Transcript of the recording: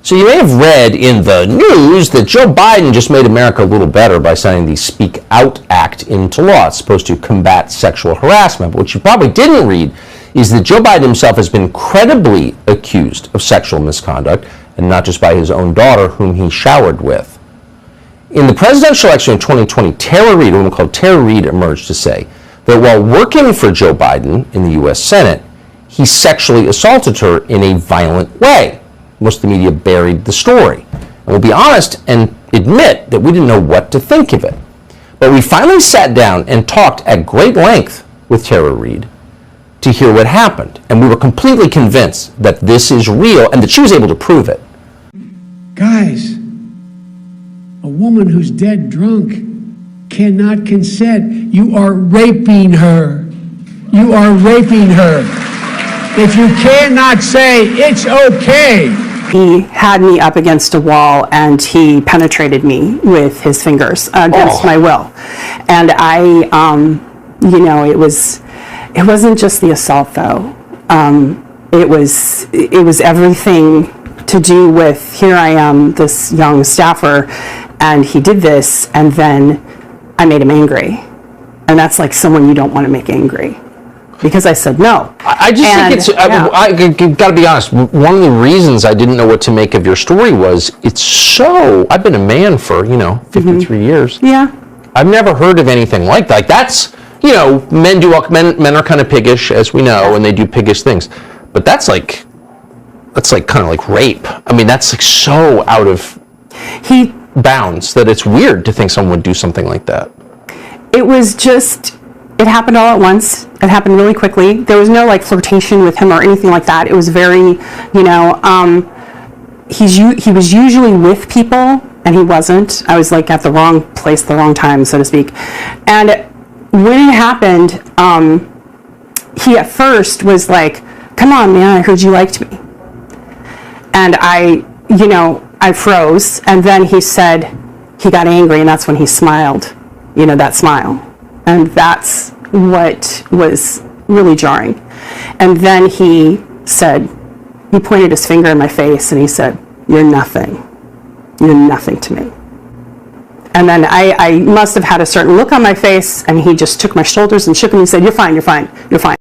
So you may have read in the news that Joe Biden just made America a little better by signing the Speak Out Act into law. It's supposed to combat sexual harassment. But what you probably didn't read is that Joe Biden himself has been credibly accused of sexual misconduct, and not just by his own daughter, whom he showered with. In the presidential election of 2020, Tara Reade, a woman called Tara Reade, emerged to say that while working for Joe Biden in the U.S. Senate, he sexually assaulted her in a violent way. Most of the media buried the story. And we'll be honest and admit that we didn't know what to think of it. But we finally sat down and talked at great length with Tara Reade to hear what happened. And we were completely convinced that this is real and that she was able to prove it. Guys, a woman who's dead drunk cannot consent. You are raping her. You are raping her. If you cannot say it's okay. He had me up against a wall and he penetrated me with his fingers against my will. And it wasn't just the assault though. It was everything to do with, here I am, this young staffer, and he did this, and then I made him angry. And that's like someone you don't want to make angry. Because I said no. I just think I got to be honest, one of the reasons I didn't know what to make of your story was I've been a man for, 53 years. Yeah. I've never heard of anything like that. Like that's, men are kind of piggish, as we know, and they do piggish things. But that's like kind of like rape. I mean, that's like so out of bounds that it's weird to think someone would do something like that. It happened all at once. It happened really quickly. There was no like flirtation with him or anything like that. It was very, he was usually with people and he wasn't. I was like at the wrong place, the wrong time, so to speak. And when it happened, he at first was like, come on, man, I heard you liked me. And I froze. And then he said, he got angry, and that's when he smiled, that smile. And that's what was really jarring. And then he pointed his finger in my face and he said, you're nothing. You're nothing to me. And then I must have had a certain look on my face, and he just took my shoulders and shook me and said, you're fine, you're fine, you're fine.